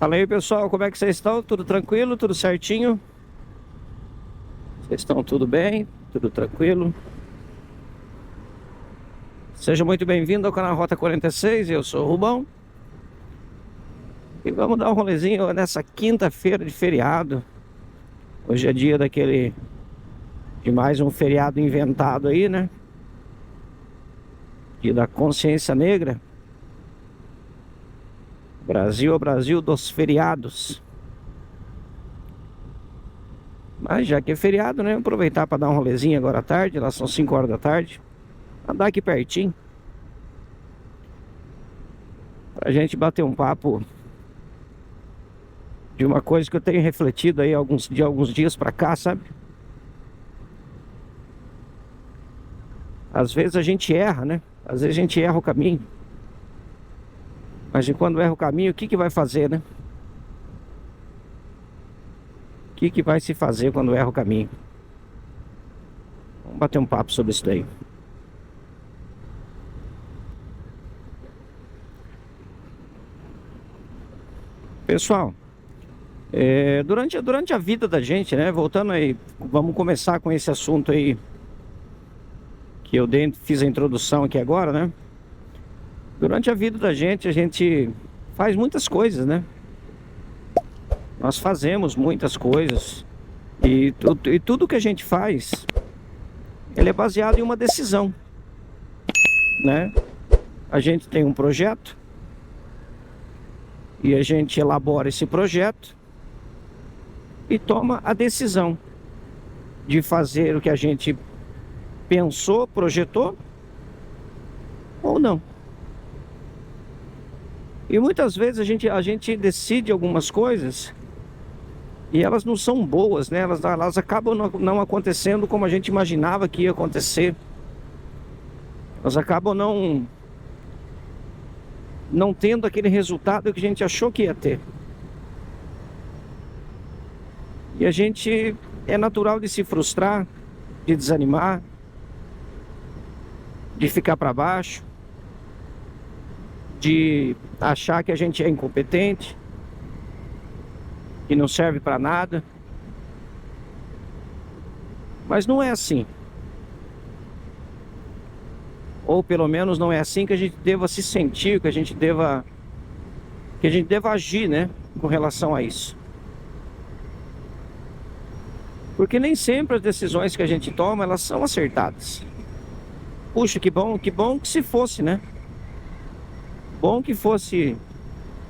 Fala aí, pessoal, como é que vocês estão? Tudo tranquilo? Tudo certinho? Vocês estão tudo bem? Tudo tranquilo? Seja muito bem-vindo ao canal Rota 46, eu sou o Rubão. E vamos dar um rolezinho nessa quinta-feira de feriado. Hoje é dia de mais um feriado inventado aí, né? Dia da Consciência Negra. Brasil é o Brasil dos feriados. Mas já que é feriado, né? Aproveitar para dar um rolezinho agora à tarde. Lá são 5 horas da tarde. Andar aqui pertinho, pra gente bater um papo de uma coisa que eu tenho refletido aí alguns dias pra cá, sabe? Às vezes a gente erra, né? Às vezes a gente erra o caminho. Mas e quando erra o caminho, o que que vai fazer, né? O que que vai se fazer quando erra o caminho? Vamos bater um papo sobre isso daí. Pessoal, durante a vida da gente, né? Voltando aí, vamos começar com esse assunto aí que fiz a introdução aqui agora, né? Durante a vida da gente, a gente faz muitas coisas, né? Nós fazemos muitas coisas e tudo que a gente faz, ele é baseado em uma decisão, né? A gente tem um projeto e a gente elabora esse projeto e toma a decisão de fazer o que a gente pensou, projetou ou não. E muitas vezes a gente decide algumas coisas e elas não são boas, né? Elas acabam não acontecendo como a gente imaginava que ia acontecer. Elas acabam não tendo aquele resultado que a gente achou que ia ter. E a gente é natural de se frustrar, de desanimar, de ficar para baixo, de achar que a gente é incompetente, que não serve para nada. Mas não é assim. Ou pelo menos não é assim que a gente deva se sentir, que a gente deva agir, né, com relação a isso. Porque nem sempre as decisões que a gente toma, elas são acertadas. Puxa, que bom que se fosse, né? Bom que fosse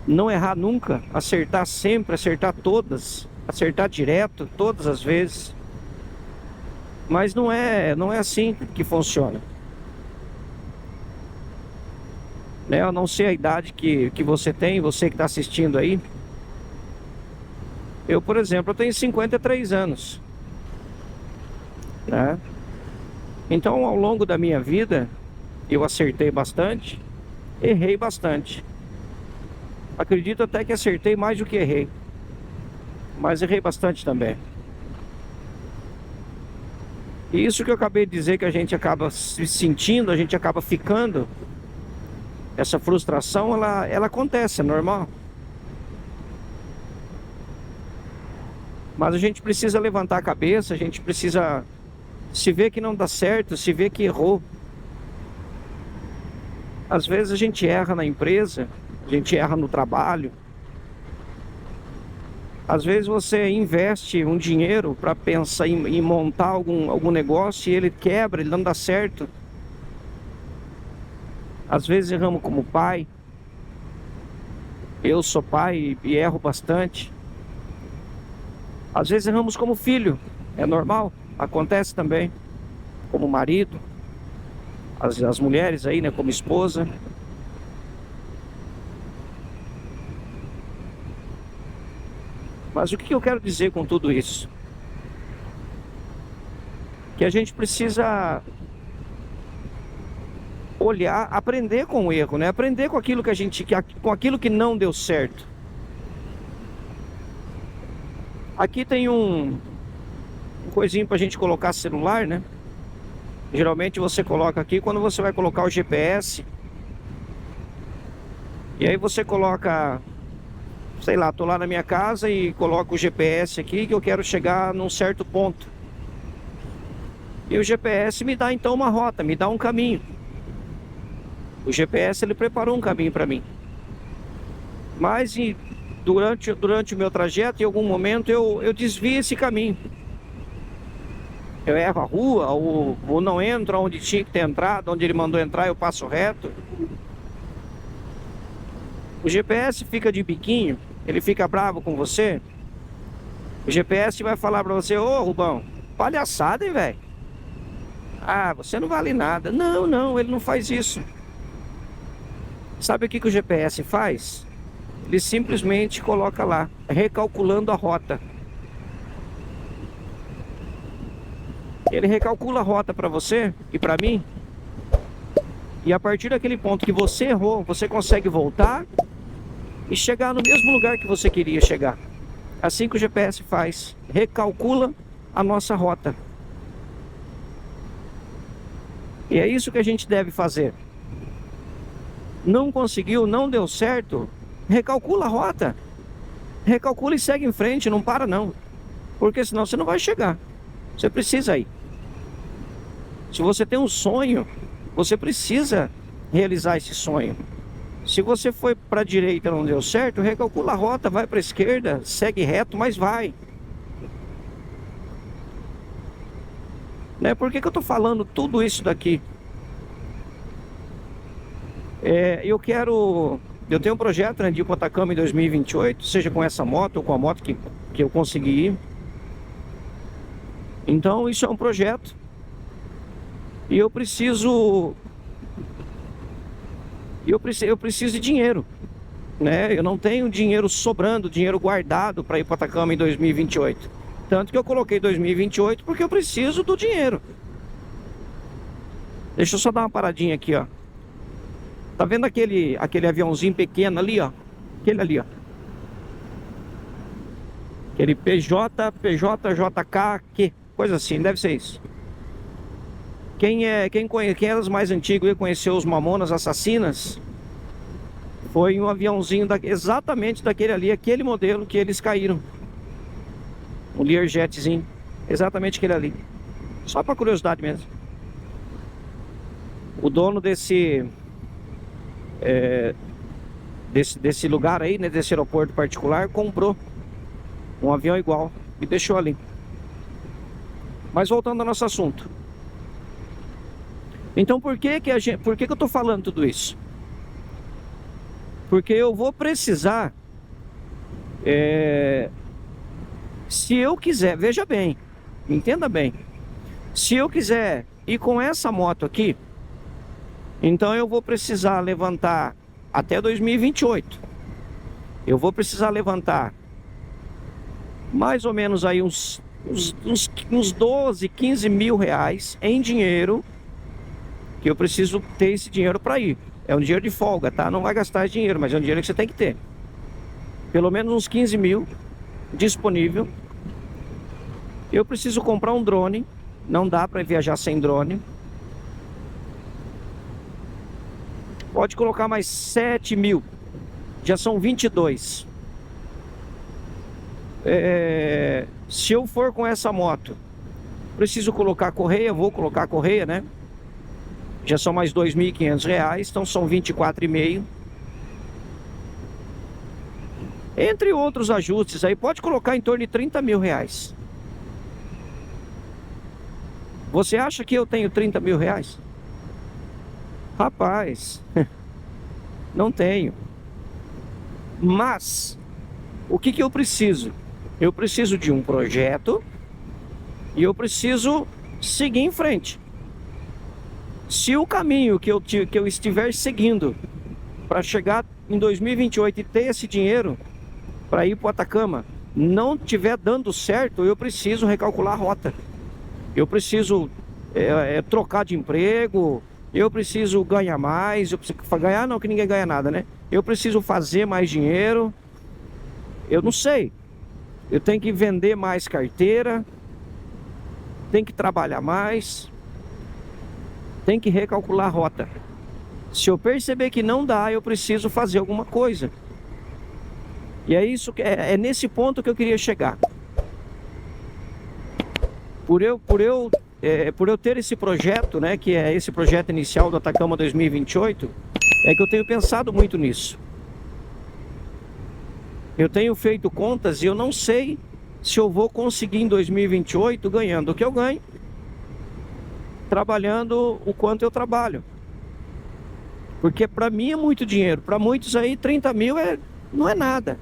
não errar nunca, acertar sempre, acertar todas, acertar direto, todas as vezes. Mas não é assim que funciona. Né? Eu não sei a idade que você tem, você que está assistindo aí. Eu, por exemplo, eu tenho 53 anos. Né? Então, ao longo da minha vida, eu acertei bastante, errei bastante. Acredito até que acertei mais do que errei. Mas errei bastante também. E isso que eu acabei de dizer, que a gente acaba se sentindo, a gente acaba ficando. Essa frustração, ela acontece, é normal. Mas a gente precisa levantar a cabeça, a gente precisa se ver que não dá certo, se ver que errou. Às vezes a gente erra na empresa, a gente erra no trabalho. Às vezes você investe um dinheiro para pensar em montar algum negócio e ele quebra, ele não dá certo. Às vezes erramos como pai. Eu sou pai e erro bastante. Às vezes erramos como filho, é normal, acontece também. Como marido, as mulheres aí, né, como esposa. Mas o que eu quero dizer com tudo isso? Que a gente precisa olhar, aprender com o erro, né? Aprender com aquilo com aquilo que não deu certo. Aqui tem um coisinho pra gente colocar celular, né? Geralmente você coloca aqui quando você vai colocar o GPS. E aí você coloca sei lá, tô lá na minha casa e coloco o GPS aqui que eu quero chegar num certo ponto. E o GPS me dá então uma rota, me dá um caminho. O GPS ele preparou um caminho para mim. Mas durante o meu trajeto, em algum momento eu desvio esse caminho. Eu erro a rua, ou não entro onde tinha que ter entrado, onde ele mandou entrar, eu passo reto. O GPS fica de biquinho, ele fica bravo com você. O GPS vai falar pra você: ô Rubão, palhaçada, hein, velho? Ah, você não vale nada. Não, não, ele não faz isso. Sabe o que o GPS faz? Ele simplesmente coloca lá, recalculando a rota. Ele recalcula a rota para você e para mim. E a partir daquele ponto que você errou, você consegue voltar e chegar no mesmo lugar que você queria chegar. Assim que o GPS faz, recalcula a nossa rota. E é isso que a gente deve fazer. Não conseguiu, não deu certo, recalcula a rota. Recalcula e segue em frente, não para não. Porque senão você não vai chegar. Você precisa ir. Se você tem um sonho, você precisa realizar esse sonho. Se você foi para a direita e não deu certo, recalcula a rota, vai para a esquerda, segue reto, mas vai. Né? Por que eu estou falando tudo isso daqui? Eu tenho um projeto, né, de ir para Atacama em 2028, seja com essa moto ou com a moto que eu consegui ir. Então isso é um projeto. E eu preciso de dinheiro, né? Eu não tenho dinheiro sobrando, dinheiro guardado para ir para Atacama em 2028. Tanto que eu coloquei 2028 porque eu preciso do dinheiro. Deixa eu só dar uma paradinha aqui, ó. Tá vendo aquele aviãozinho pequeno ali, ó? Aquele ali, ó. Aquele PJJK, coisa assim, deve ser isso. Quem é dos mais antigos e conheceu os Mamonas Assassinas, foi um aviãozinho exatamente daquele ali, aquele modelo que eles caíram. Um Learjetzinho, exatamente aquele ali. Só para curiosidade mesmo. O dono desse lugar aí, né, desse aeroporto particular, comprou um avião igual e deixou ali. Mas voltando ao nosso assunto. Então por que eu tô falando tudo isso? Porque eu vou precisar, se eu quiser, veja bem, entenda bem, se eu quiser ir com essa moto aqui, então eu vou precisar levantar até 2028. Eu vou precisar levantar mais ou menos aí uns 12, 15 mil reais em dinheiro, que eu preciso ter esse dinheiro para ir. É um dinheiro de folga, tá? Não vai gastar esse dinheiro, mas é um dinheiro que você tem que ter. Pelo menos uns 15 mil disponível. Eu preciso comprar um drone. Não dá para viajar sem drone. Pode colocar mais 7 mil. Já são 22. Se eu for com essa moto, preciso colocar correia. Vou colocar correia, né? Já são mais R$ 2.500, então são 24,5. Entre outros ajustes aí, pode colocar em torno de 30 mil reais. Você acha que eu tenho 30 mil reais? Rapaz, não tenho. Mas, o que eu preciso? Eu preciso de um projeto e eu preciso seguir em frente. Se o caminho que eu estiver seguindo para chegar em 2028 e ter esse dinheiro para ir para o Atacama não estiver dando certo, eu preciso recalcular a rota. Eu preciso trocar de emprego, eu preciso ganhar mais, eu preciso ganhar não, que ninguém ganha nada, né? Eu preciso fazer mais dinheiro, eu não sei. Eu tenho que vender mais carteira, tenho que trabalhar mais. Tem que recalcular a rota. Se eu perceber que não dá, eu preciso fazer alguma coisa. E é isso que é nesse ponto que eu queria chegar. Por eu ter esse projeto, né, que é esse projeto inicial do Atacama 2028, é que eu tenho pensado muito nisso. Eu tenho feito contas e eu não sei se eu vou conseguir em 2028 ganhando o que eu ganho, trabalhando o quanto eu trabalho. Porque para mim é muito dinheiro, para muitos aí 30 mil não é nada.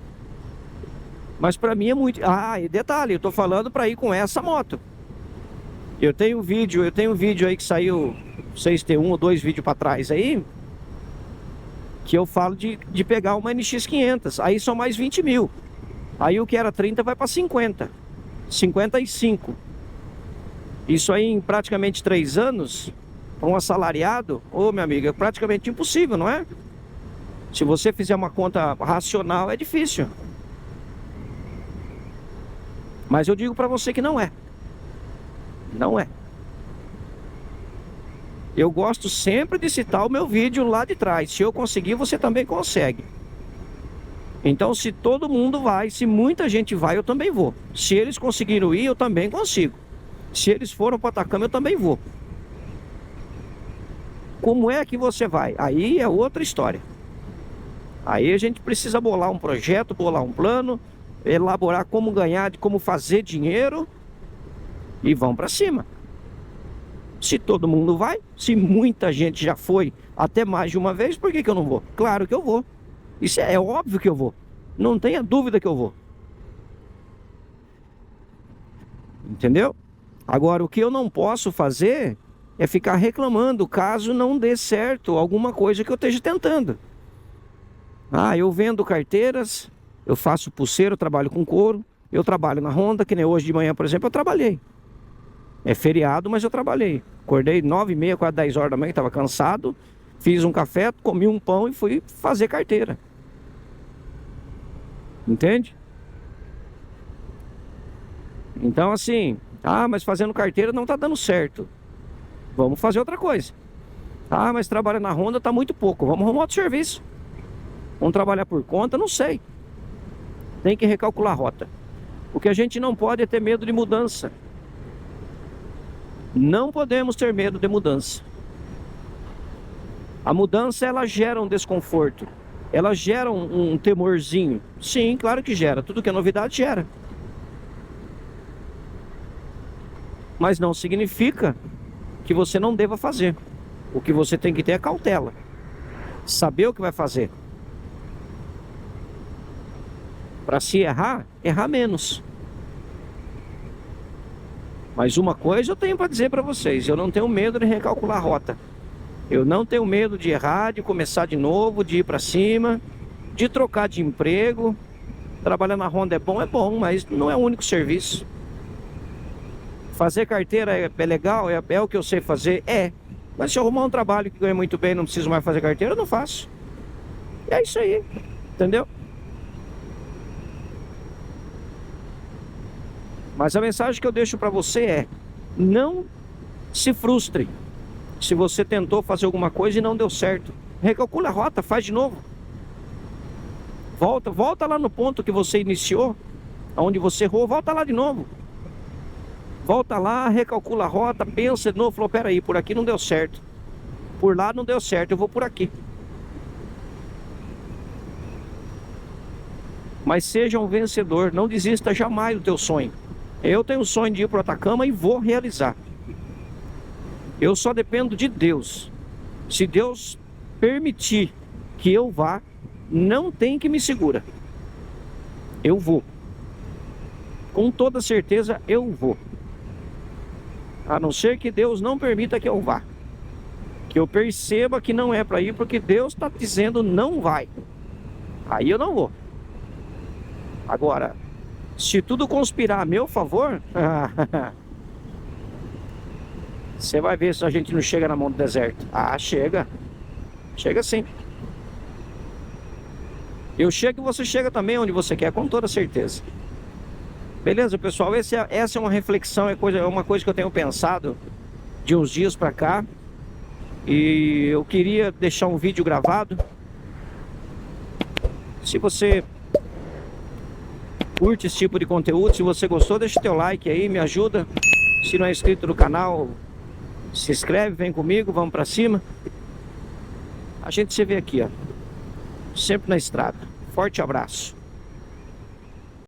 Mas para mim é muito. Ah, e detalhe, eu tô falando para ir com essa moto. Eu tenho um vídeo aí que saiu, não sei se tem 1 ou 2 vídeos para trás aí, que eu falo de pegar uma NX500, aí são mais 20 mil. Aí o que era 30 vai para 50, 55. Isso aí em praticamente 3 anos, para um assalariado, ô meu amigo, é praticamente impossível, não é? Se você fizer uma conta racional, é difícil. Mas eu digo para você que não é. Não é. Eu gosto sempre de citar o meu vídeo lá de trás. Se eu conseguir, você também consegue. Então, se todo mundo vai, se muita gente vai, eu também vou. Se eles conseguiram ir, eu também consigo. Se eles foram para o Atacama, eu também vou. Como é que você vai? Aí é outra história. Aí a gente precisa bolar um projeto, bolar um plano, elaborar como ganhar, como fazer dinheiro e vão para cima. Se todo mundo vai, se muita gente já foi até mais de uma vez, por que eu não vou? Claro que eu vou. Isso é óbvio que eu vou. Não tenha dúvida que eu vou. Entendeu? Agora, o que eu não posso fazer é ficar reclamando caso não dê certo alguma coisa que eu esteja tentando. Ah, eu vendo carteiras, eu faço pulseira, eu trabalho com couro, eu trabalho na Honda, que nem hoje de manhã, por exemplo, eu trabalhei. É feriado, mas eu trabalhei. Acordei 9h30, quase 10 horas da manhã, estava cansado. Fiz um café, comi um pão e fui fazer carteira. Entende? Então assim, mas fazendo carteira não está dando certo. Vamos fazer outra coisa. Ah, mas trabalhar na Honda está muito pouco. Vamos arrumar outro serviço. Vamos trabalhar por conta? Não sei. Tem que recalcular a rota. O que a gente não pode é ter medo de mudança. Não podemos ter medo de mudança. A mudança, ela gera um desconforto. Ela gera um temorzinho. Sim, claro que gera. Tudo que é novidade gera. Mas não significa que você não deva fazer. O que você tem que ter é cautela. Saber o que vai fazer. Para se errar, errar menos. Mas uma coisa eu tenho para dizer para vocês, eu não tenho medo de recalcular a rota. Eu não tenho medo de errar, de começar de novo, de ir para cima, de trocar de emprego. Trabalhar na Honda é bom, mas não é o único serviço. Fazer carteira é legal, é o que eu sei fazer, Mas se eu arrumar um trabalho que ganha muito bem, não preciso mais fazer carteira, eu não faço. É isso aí, entendeu? Mas a mensagem que eu deixo para você é: não se frustre se você tentou fazer alguma coisa e não deu certo. Recalcula a rota, faz de novo. Volta lá no ponto que você iniciou, onde você errou, volta lá de novo. Volta lá, recalcula a rota, pensa de novo, falou, peraí, por aqui não deu certo. Por lá não deu certo, eu vou por aqui. Mas seja um vencedor, não desista jamais do teu sonho. Eu tenho o sonho de ir para o Atacama e vou realizar. Eu só dependo de Deus. Se Deus permitir que eu vá, não tem que me segura. Eu vou. Com toda certeza eu vou. A não ser que Deus não permita que eu vá. Que eu perceba que não é para ir, porque Deus está dizendo não vai. Aí eu não vou. Agora, se tudo conspirar a meu favor, você vai ver se a gente não chega na mão do deserto. Chega. Chega sim. Eu chego e você chega também onde você quer, com toda certeza. Beleza, pessoal? Essa é uma reflexão, é uma coisa que eu tenho pensado de uns dias pra cá. E eu queria deixar um vídeo gravado. Se você curte esse tipo de conteúdo. Se você gostou, deixa o teu like aí, me ajuda. Se não é inscrito no canal, se inscreve, vem comigo, vamos pra cima. A gente se vê aqui, ó, sempre na estrada. Forte abraço.